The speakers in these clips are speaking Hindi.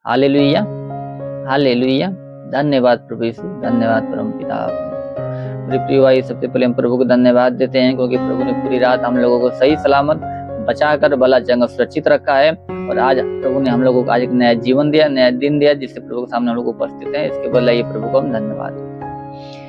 Hallelujah, hallelujah. धन्यवाद प्रभु यीशु, धन्यवाद परमपिता। मेरे प्रिय भाई, सबसे पहले हम प्रभु को धन्यवाद देते हैं क्योंकि प्रभु ने पूरी रात हम लोगों को सही सलामत बचाकर भला चंगा सुरक्षित रखा है। और आज प्रभु ने हम लोगों को आज एक नया जीवन दिया, नया दिन दिया, जिससे प्रभु के सामने हम लोग उपस्थित हैं। इसके बदले ये प्रभु को हम धन्यवाद देते हैं।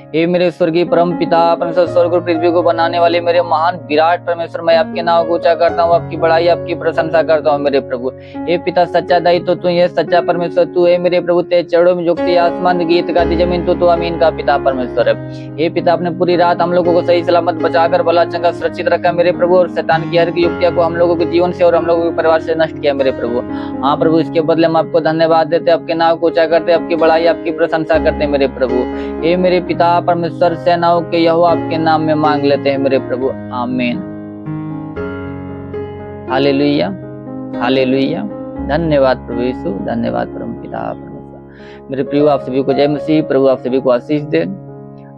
हे मेरे स्वर्गीय परम पिता, परमेश्वर स्वर्ग और पृथ्वी को बनाने वाले मेरे महान विराट परमेश्वर, मैं आपके नाम को ऊंचा करता हूँ, आपकी बड़ाई आपकी प्रशंसा करता हूँ मेरे प्रभु। हे पिता, सच्चा दाई तो तू है, सच्चा परमेश्वर तू है मेरे प्रभु। तेरे चरणों में झुकती आसमान गीत गाती जमीन तो तू अमीन का पिता परमेश्वर है। हे पिता, आपने पूरी रात हम लोगों को सही सलामत बचाकर भला चंगा सुरक्षित रखा मेरे प्रभु, और शैतान की हर की युक्तियां को हम लोगों के जीवन से और हम लोगों के परिवार से नष्ट किया मेरे प्रभु। हाँ प्रभु, इसके बदले हम आपको धन्यवाद देते, आपके नाम को ऊंचा करते, आपकी बड़ाई आपकी प्रशंसा करते मेरे प्रभु। हे मेरे पिता परमेश्वर, सेनाओं के यहोवा आपके नाम में मांग लेते हैं मेरे प्रभु, आमीन। Hallelujah, hallelujah. धन्यवाद प्रभु यीशु, धन्यवाद परमपिता परमेश्वर। मेरे प्रिय, आप सभी को जय मसीह। प्रभु आप सभी को आशीष दे।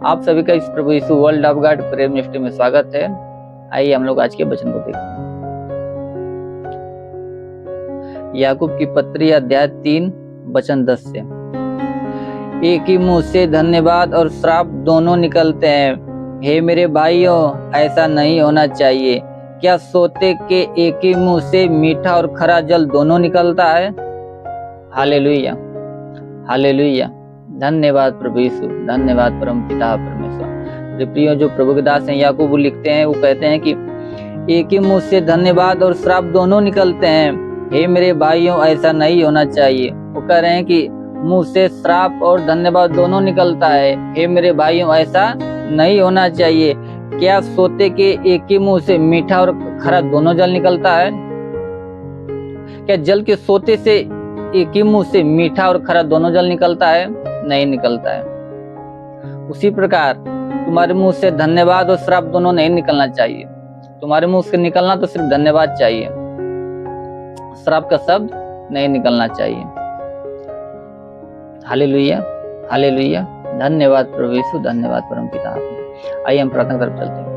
आप सभी का इस प्रभु Yeshu world of God prayer ministry में स्वागत है। आइए हम लोग आज के वचन को देखते हैं। याकूब की पत्री अध्याय 3 वचन 10 से। एक ही मुंह से धन्यवाद और श्राप दोनों निकलते हैं। हे मेरे भाइयों, ऐसा नहीं होना चाहिए। क्या सोते के एक ही मुंह से मीठा और खरा जल दोनों निकलता है? Hallelujah, hallelujah. धन्यवाद प्रभु यीशु, धन्यवाद परमपिता परमेश्वर। प्रियो, जो प्रभु के दास हैं याकूब लिखते हैं, वो कहते हैं कि एक ही मुंह से धन्यवाद और श्राप दोनों निकलते हैं। हे मेरे भाइयों, ऐसा नहीं होना चाहिए। वो कह रहे हैं कि मुंह से श्राप और धन्यवाद दोनों निकलता है। हे मेरे भाइयों, ऐसा नहीं होना चाहिए। क्या सोते के एक ही मुंह से मीठा और खरा दोनों जल निकलता है? क्या जल के सोते से एक ही मुंह से मीठा और खरा दोनों जल निकलता है? नहीं निकलता है। उसी प्रकार तुम्हारे मुंह से धन्यवाद और श्राप दोनों नहीं निकलना चाहिए। तुम्हारे मुंह से निकलना तो सिर्फ धन्यवाद चाहिए, श्राप का शब्द नहीं निकलना चाहिए। Hallelujah, hallelujah. धन्यवाद प्रभु यीशु, धन्यवाद परमपिता। आइए हम प्रार्थना की तरफ चलते हैं।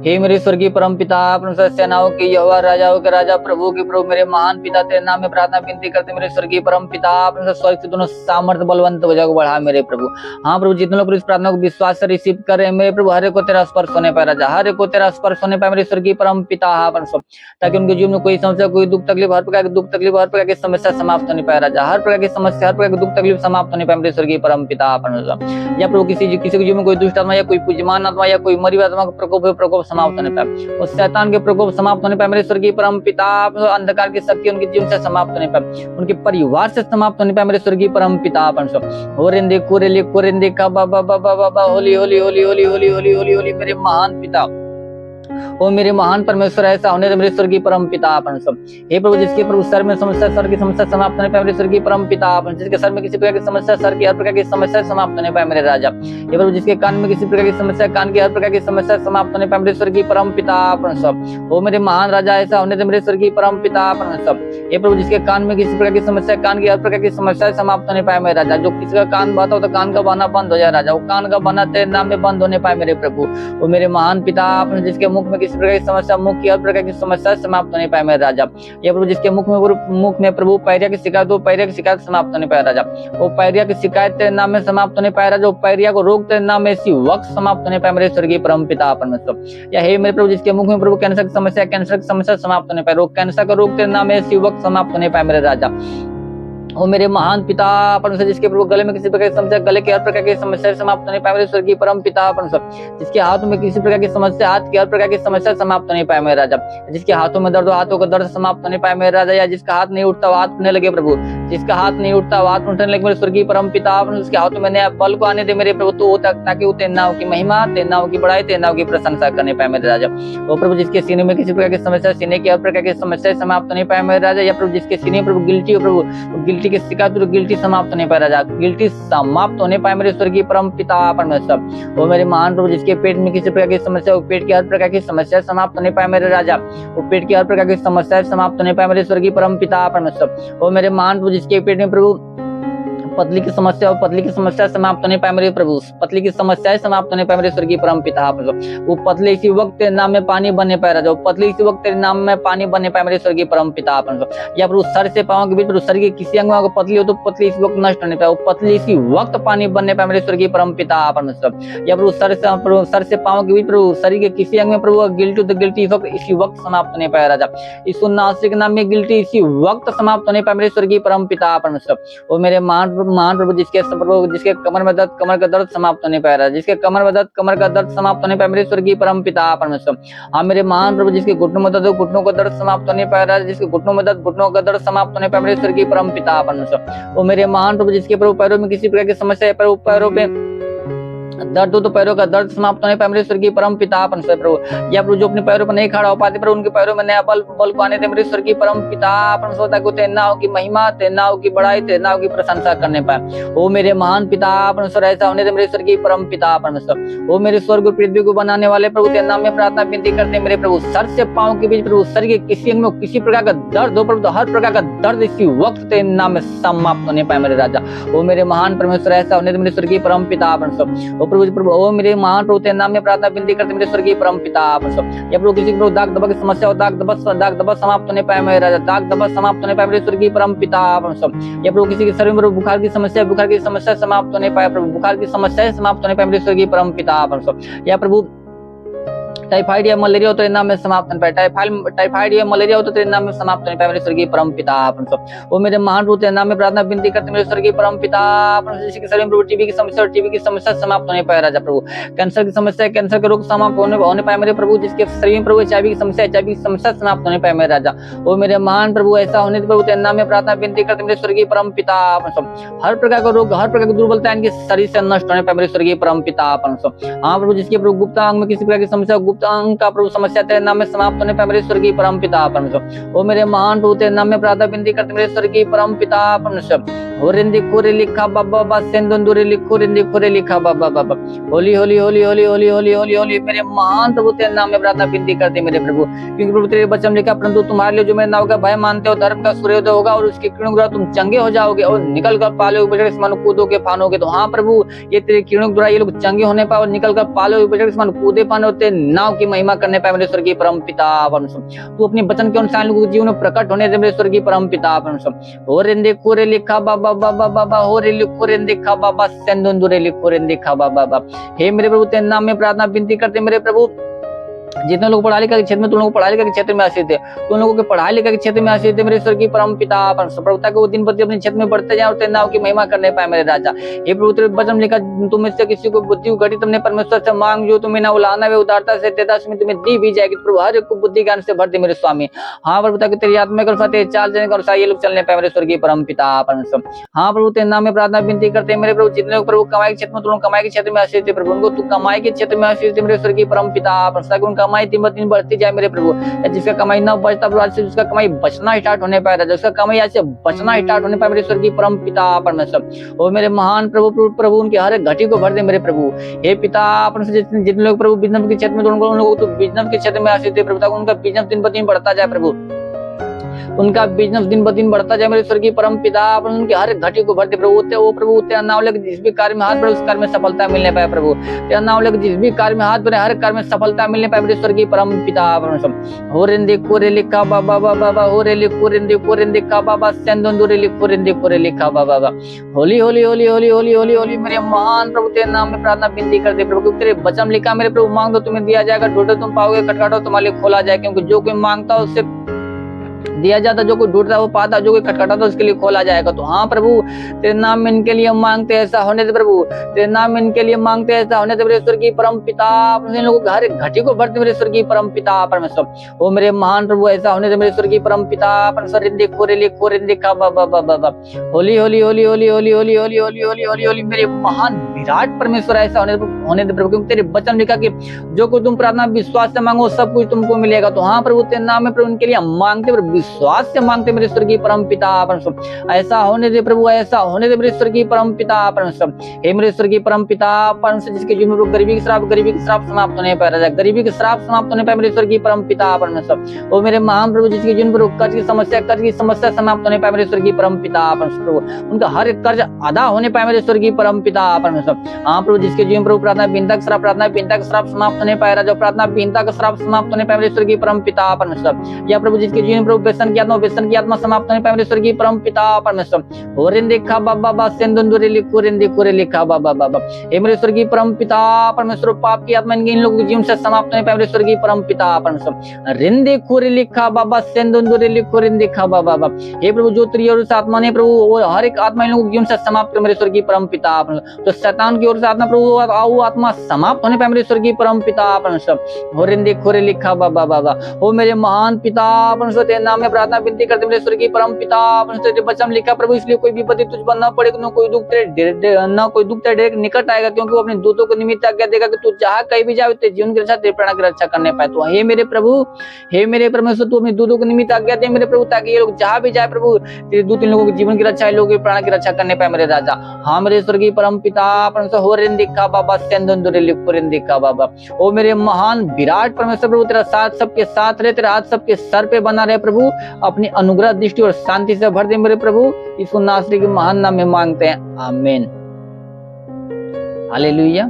हे मेरे स्वर्गीय परमपिता परमेश्वर, सेनाओं के यहोवा, राजाओं के राजा, प्रभु के प्रभु, मेरे महान पिता, तेरे नाम में प्रार्थना विनती करते मेरे स्वर्गीय परमपिता परमेश्वर, स्वर्ग से दोनों सामर्थ्य बलवंत वजह को बढ़ा मेरे प्रभु। हाँ प्रभु, जितने लोग इस प्रार्थना को विश्वास से रिसीव कर रहे हैं मेरे प्रभु, हर एक को तेरा स्पर्श होने पाए राजा, हर एक को तेरा स्पर्श होने पाए मेरे स्वर्गीय परमपिता परमेश्वर, ताकि उनके जीवन में कोई समस्या, कोई दुख तकलीफ, हर प्रकार की दुख तकलीफ, हर प्रकार की समस्या समाप्त होने पाए राजा, हर प्रकार की समस्या, हर प्रकार की दुख तकलीफ समाप्त होने पाए मेरे स्वर्गीय परमपिता परमेश्वर। या प्रभु किसी के जीवन में कोई दुष्ट आत्मा या कोई पूज्यमान आत्मा या कोई मरी आत्मा का प्रकोप समाप्त होने पाए, उस शैतान के प्रकोप समाप्त होने पाए मेरे स्वर्गीय परमपिता। अंधकार की शक्ति उनके जीवन से समाप्त होने पाए, उनके परिवार से समाप्त होने पाए मेरे स्वर्गीय परमपिता परमेश्वर। होरेंदे कोरेले कोरेंदे का बाबा बाबा बाबा, होली होली होली होली होली होली होली होली मेरे महान पिता, ओ मेरे महान परमेश्वर, ऐसा होने दे मेरे स्वर्गीय परमपिता परमेश्वर। हे प्रभु, जिसके प्रभु सर में समस्या, सर की समस्या समाप्त होने पाए मेरे स्वर्गीय परमपिता परमेश्वर, जिसके सर में किसी प्रकार की समस्या, सर की हर प्रकार की समस्या समाप्त होने पाए मेरे राजा। हे प्रभु, जिसके कान में किसी प्रकार की समस्या, कान की हर प्रकार की समस्या समाप्त होने पाए मेरे स्वर्गीय परमपिता परमेश्वर। ओ मेरे महान राजा, ऐसा होने दे मेरे स्वर्गीय परमपिता परमेश्वर। हे प्रभु, जिसके कान में किसी प्रकार की समस्या, कान की हर प्रकार की समस्या समाप्त होने पाए मेरे राजा। जो किसी का कान बहता हो तो कान का बहना बंद हो जाए राजा, वो कान का बहना तेरे नाम में बंद होने पाए मेरे प्रभु। वो मेरे महान पिता, जिसके मुख में किसी प्रकार की समस्या, मुख की हर प्रकार की समस्या समाप्त होने पाए मेरे राजा। ये प्रभु, जिसके मुख में प्रभु पैरिया की शिकायत हो, पैरिया की शिकायत समाप्त होने पाए राजा। वो पैरिया की शिकायत तेरे नाम में समाप्त होने पाए राजा। वो पैरिया को रोग तेरे नाम में इसी वक्त समाप्त होने पाए मेरे स्वर्गीय परमपिता परमेश्वर। या हे मेरे प्रभु, जिसके मुख में प्रभु कैंसर की समस्या, कैंसर की समस्या समाप्त होने पाए, रोग कैंसर का रोग तेरे नाम में इसी वक्त समाप्त होने पाए मेरे राजा। ओ मेरे महान पिता परमेश्वर, जिसके प्रभु गले में किसी प्रकार की समस्या, गले की हर प्रकार की समस्या समाप्त होने पाए मेरे स्वर्गीय परम पिता परमेश्वर। जिसके हाथों में किसी प्रकार की समस्या, हाथ की हर प्रकार की समस्या समाप्त होने पाए मेरे राजा। जिसके हाथों में दर्द हो, हाथों का दर्द समाप्त होने पाए मेरे राजा। या जिसका हाथ नहीं उठता, हाथ उठने लगे प्रभु, जिसका हाथ नहीं उठता, हाथ उठने लगे मेरे स्वर्गीय परम पिता परमेश्वर। उसके हाथों में नया बल को आने दे मेरे प्रभु, तो ताकि वो तेरे नाम की महिमा, तेरे नाम की बड़ाई, तेरे नाम की प्रशंसा करने पाए मेरे राजा। ओ प्रभु, जिसके सीने में किसी प्रकार की समस्या, सीने की हर प्रकार की समस्या समाप्त होने पाए मेरे राजा। या प्रभु, जिसके सीने प्रभु गिल्टी हो, प्रभु गिल्टी की शिकायत, गिल्टी समाप्त होने पाए राजा, गिल्टी समाप्त होने पाए मेरे स्वर्गीय परम पिता परमेश्वर। वो मेरे महान प्रभु, जिसके पेट में किसी प्रकार की समस्या, वो पेट की हर प्रकार की समस्या समाप्त होने पाए मेरे राजा। वो पेट की हर प्रकार की समस्या समाप्त होने पाए मेरे स्वर्गीय परम पिता परमेश्वर। वो मेरे महान प्रभु, जिसके पेट में प्रभु पतली की समस्या समाप्त होने पाए मेरे प्रभु, पतली की समस्याएं समाप्त होने पाए मेरे स्वर्गीय परम पिता। वो पतले इसी वक्त तेरे नाम में पानी बनने पाए राजा, वो पतले इसी वक्त तेरे नाम में पानी बनने पाए मेरे स्वर्गीय परम पिता। या प्रभु सर से पाँव के बीच प्रभु शरीर के किसी अंग में अगर पतली हो तो पतली इसी वक्त नष्ट होने पाए, वो पतली इसी वक्त पानी बनने पाए मेरे स्वर्गीय परम पिता। या प्रभु सर से पाँव के बीच प्रभु शरीर के किसी अंग में प्रभु गिल्टी तो गिल्टी इसी वक्त समाप्त होने पाए राजा, इस नासिक नाम में गिल्टी इसी वक्त समाप्त होने पाए मेरे स्वर्गीय परम पिता। वो मेरे महान प्रभु जिसके कमर में दर्द, कमर का दर्द समाप्त होने पाए राजा, जिसके कमर में दर्द, कमर का दर्द समाप्त होने पाए मेरे स्वर्गीय परम पिता परमेश्वर। हाँ मेरे महान प्रभु जिसके घुटनों में दर्द, घुटनों का दर्द समाप्त होने पाए राजा, जिसके घुटनों में दर्द, घुटनों का दर्द समाप्त होने पाए मेरे स्वर्गीय परम पिता परमेश्वर। वो मेरे महान प्रभु जिसके प्रभु पैरों में किसी प्रकार की समस्या है, प्रभु पैरों पे दर्द हो तो पैरों का दर्द समाप्त होने पाए मेरे स्वर्गीय परम पिता परमेश्वर प्रभु। या प्रभु जो अपने पैरों पर नहीं खड़ा हो पाते प्रभु, उनके पैरों में नया बल को आने दे मेरे स्वर्गीय परम पिता परमेश्वर, ताकि तेरे नाम की महिमा, तेरे नाम की बड़ाई, तेरे नाम की प्रशंसा करने पाए। वो मेरे महान पिता परमेश्वर ऐसा होने दे मेरे स्वर्गीय परम पिता परमेश्वर। वो मेरे स्वर्ग और पृथ्वी को बनाने वाले प्रभु, तेरे नाम में प्रार्थना विनती करते हैं मेरे प्रभु, सर से पाँव के बीच प्रभु शरीर के किसी अंग में किसी प्रकार का दर्द हो प्रभु, तो हर प्रकार का दर्द इसी वक्त तेरे नाम में समाप्त होने पाए मेरे राजा। वो मेरे महान परमेश्वर ऐसा होने दे मेरे स्वर्गीय परम पिता परमेश्वर। वो प्रभु वो मेरे महान प्रभु तेरे नाम में प्रार्थना विनती करते मेरे स्वर्गीय परम पिता परमेश्वर। या प्रभु किसी को दाग दबा की समस्या हो, दाग दबा समाप्त होने पाए मेरे राजा, दाग दबा समाप्त होने पाए मेरे स्वर्गीय परम पिता परमेश्वर। या प्रभु किसी के शरीर में बुखार की समस्या समाप्त होने पाए प्रभु, बुखार की समस्याएं समाप्त होने पाए मेरे स्वर्गीय परम पिता परमेश्वर। या प्रभु टाइफाइड या मलेरिया हो तो तेरे नाम में समाप्त होने पाए, टाइफाइड या मलेरिया हो तो तेरे नाम में समाप्त होने पाए मेरे स्वर्गीय परम पिता परमेश्वर। वो मेरे महान प्रभु तेरे नाम में प्रार्थना विनती करते मेरे स्वर्गीय परम पिता परमेश्वर। जिसके शरीर में प्रभु टीबी की समस्या समाप्त होने पाए राजा प्रभु, कैंसर की समस्या, कैंसर के रोग समाप्त होने पाए मेरे प्रभु, जिसके शरीर में प्रभु एचआईवी की समस्या समाप्त होने पाए मेरे राजा। वो मेरे महान प्रभु ऐसा होने प्रभु तेरे नाम में प्रार्थना विनती करते मेरे स्वर्गीय परम पिता परमेश्वर। हर प्रकार का रोग, हर प्रकार की दुर्बलता इनके शरीर से नष्ट होने पाए मेरे स्वर्गीय परम पिता परमेश्वर। हाँ प्रभु जिसके प्रभु गुप्त अंग में किसी प्रकार की समस्या, गुप्त अंग का प्रभु समस्या तेरे नाम में समाप्त होने पाए मेरे स्वर्गीय परम पिता परमेश्वर। वो मेरे महान प्रभु तेरे नाम में प्रार्थना विनती करते मेरे स्वर्गीय परम पिता परमेश्वर। होरिंदी खोरे लिखा बाबा बा सेंदुंदुरे लिखो रिंदी खोरे लिखा बाबा बाबा। होली होली होली होली होली होली होली होली मेरे महान प्रभु तेरे नाम में प्रार्थना विनती करते मेरे प्रभु, क्योंकि प्रभु तेरे वचन लिखा, परंतु तुम्हारे लिए जो मेरे नाम का भय मानते हो धर्म का सूर्योदय होगा और उसके किरणों द्वारा तुम चंगे हो जाओगे और निकल कर पालोगे, बछड़े समान कूदोगे फानोगे। तो हाँ प्रभु ये तेरे किरणों द्वारा ये लोग चंगे होने पाए और निकल कर पालोगे, बछड़े समान कूदे पाने और तेरे नाम की महिमा करने पाए मेरे स्वर्गीय परम पिता परमेश्वर। तू अपने वचन के अनुसार लोगों के जीवन में प्रकट होने दे मेरे स्वर्गीय परम पिता परमेश्वर। हो रेंदे कोरे लिखा बाबा बाबा बाबा, हो रे लिखो रेंदे खा बाबा सेंदुंदुरे लिखो रेंदे खा बाबा। हे मेरे प्रभु तेरे नाम में प्रार्थना विनती करते मेरे प्रभु, जितने लोग पढ़ाई लिखा के क्षेत्र में, तुम लोग पढ़ाई लिखा के क्षेत्र में आश्रित है, तुम लोगों के पढ़ाई लिखा के क्षेत्र में आश्रित है मेरे स्वर्गीय परम पिता परमेश्वर, को दिन प्रति अपने क्षेत्र में बढ़ते जाए और तेरे नाम की महिमा करने पाए मेरे राजा। हे प्रभु तेरे वचन लिखा, तुम इससे किसी को बुद्धि घटी तुमने परमेश्वर से मांग, जो तुम्हें ना उलाना वे उदारता से तेदास में तुम्हें दी भी जाएगी। प्रभु हर एक को बुद्धि ज्ञान से भर दे मेरे स्वामी। हाँ प्रभु ताकि तेरी आत्मा के अनुसार, तेरे चाल चलने के अनुसार ये लोग चलने पाए मेरे स्वर्गीय परम पिता परमेश्वर। हाँ प्रभु तेरे नाम में प्रार्थना विनती करते हैं मेरे प्रभु, जितने लोग प्रभु कमाई के क्षेत्र में, तुम लोग कमाई के क्षेत्र में आश्रित है प्रभु, उनको तू कमाई के क्षेत्र में आश्रित है मेरे स्वर्गीय परम पिता परमेश्वर, उनका कमाई दिन ब दिन बढ़ती जाए मेरे प्रभु। जिसका कमाई न बचता प्रभु आज से उसका कमाई बचना स्टार्ट होने पाए राजा, उसका कमाई आज से बचना स्टार्ट होने पाए मेरे स्वर्गीय परम पिता परमेश्वर। और मेरे महान प्रभु उनके हर एक घटी को भर दे मेरे प्रभु। हे पिता परमेश्वर जितने लोग प्रभु बिजनेस के क्षेत्र में, उन लोगों को बिजनेस के क्षेत्र में आश्रित है प्रभु, ताकि उनका बिजनेस दिन ब दिन बढ़ता जाए प्रभु, उनका बिजनेस दिन ब दिन बढ़ता जाए मेरे स्वर्गीय परम पिता। उनके हर घटी को भरते प्रभु, वो प्रभु तेरा नाम लेकर जिस भी कार्य में हाथ बढ़े उस कार्य में सफलता मिलने पाए प्रभु, तेरा नाम लेकर जिस भी कार्य में हाथ बढ़े हर कार्य में सफलता मिलने पाए मेरे स्वर्गीय परम पिता परमेश्वर। हो रेंदे कोरे लिखा बाबा बाबा, हो रे लिखो रेंदे कोरे लिखा बाबा सेंदुंदुरे लिखो रेंदे कोरे लिखा बाबा। होली होली होली होली होली होली होली मेरे महान प्रभु तेरे नाम में प्रार्थना विनती करते प्रभु, तेरे वचन लिखा मेरे प्रभु, मांग दो तुम्हें दिया जाएगा, ढूंढो तुम पाओगे, खटखटाओ तुम्हारे लिए खोला जाए, क्योंकि जो कोई मांगता है उससे दिया जाता, जो कोई ढूंढता है वो पाता, जो कोई खटखटाता उसके लिए खोला जाएगा। तो हाँ प्रभु तेरे नाम में इनके लिए मांगते ऐसा होने दे प्रभु, तेरे नाम में इनके लिए मांगते ऐसा होने दे मेरे स्वर्गीय परम पिता। इन लोगों के हर एक घटी को भरते मेरे स्वर्गीय परम पिता परमेश्वर। वो मेरे महान प्रभु ऐसा होने दे मेरे स्वर्गीय परम पिता परमेश्वर। रिंदे खोरे लिखा बाबा बाबा। होली होली होली होली होली होली होली होली होली होली होली मेरे महान विराट परमेश्वर ऐसा होने दे प्रभु, क्योंकि तेरे वचन लिखा कि जो कुछ तुम प्रार्थना विश्वास से मांगो सब कुछ तुमको मिलेगा। तो हाँ प्रभु तेरे नाम में प्रभु उनके लिए हम मांगते प्रभु, विश्वास से मांगते मेरे स्वर्गीय परम पिता परमेश्वर। ऐसा होने दे प्रभु, ऐसा होने दे मेरे स्वर्गीय परम पिता परमेश्वर। हे मेरे स्वर्गीय परम पिता परमेश्वर, जिसके जीवन में गरीबी की श्राप समाप्त होने पर राजा, गरीबी के श्राप समाप्त होने पर मेरे स्वर्गीय परम पिता परमेश्वर। ओ मेरे महान प्रभु, जिसके जीवन पर कर्ज की समस्या समाप्त होने पाए मेरे स्वर्गीय परम पिता परमेश्वर प्रभु, उनका हर एक कर्ज अदा होने पाए मेरे स्वर्गीय परम पिता परमेश्वर। हाँ प्रभु, जिसके जीवन प्रभु प्रार्थना विनता का श्राप समाप्त होने पाए राजा, प्रार्थना विनता का श्राप समाप्त होने पाए मेरे स्वर्गीय परम पिता परमेश्वर। या प्रभु, जिसके जीवन प्रभु व्यसन की आत्मा समाप्त होने पाए मेरे स्वर्गीय परम पिता परमेश्वर। होरेंदे खा बाबा सेंदुंदुरे लिखोरेंदे कोरे लिखा बाबा। हे मेरे स्वर्गीय परम पिता परमेश्वर, पाप की आत्मा इन लोगों के जीवन से समाप्त होने पाए मेरे स्वर्गीय परम पिता परमेश्वर। रिंदे कोरे लिखा बाबा सेंदुंदुरे लिखो रिंदे खा बाबा। हे प्रभु, जो तेरी ओर से आत्मा ने प्रभु वो हर एक आत्मा इन लोगों के जीवन से समाप्त कर मेरे स्वर्गीय परम पिता परमेश्वर। तो शैतान की ओर से आत्मा प्रभु वो आत्मा समाप्त होने पाए मेरे स्वर्गीय परम पिता परमेश्वर। होरेंदे खोरे लिखा बाबा। हो मेरे महान पिता परमेश्वर, तेरे नाम में प्रार्थना विनती करते मेरे स्वर्गीय परम पिता परमेश्वर। तेरे वचन लिखा प्रभु, इसलिए कोई विपत्ति तुझ पर न पड़े, न कोई दुख तेरे निकट आएगा, क्योंकि वो अपने दूतों को निमित्त आज्ञा देगा कि तू जहाँ कहीं भी जाए तेरे जीवन की रक्षा, तेरे प्राण की रक्षा करने पाए। तो हे मेरे प्रभु, हे मेरे परमेश्वर, तू अपने दूतों को निमित्त आज्ञा दे मेरे प्रभु, ताकि ये लोग जहाँ भी जाए प्रभु तेरे दूत इन लोगों के जीवन की रक्षा, इन लोगों के प्राण की रक्षा करने पाए मेरे राजा। हाँ मेरे स्वर्गीय परम पिता परमेश्वर, हो रिंदिखा बाबा सेंदुंदुरे लिखो रिंदिखा बाबा। ओ मेरे महान विराट परमेश्वर प्रभु, तेरा साथ सबके साथ रहे, तेरा हाथ सबके सर पे बना रहे प्रभु, अपनी अनुग्रह दृष्टि और शांति से भर दे मेरे प्रभु। यीशु नासरी के महान नाम में मांगते हैं, आमीन। Hallelujah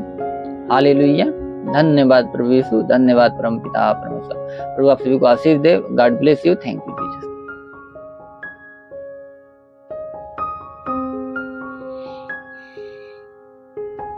hallelujah. धन्यवाद प्रभु यीशु, धन्यवाद परम पिता परमेश्वर। प्रभु आप सभी को आशीष दे। God bless you. Thank you.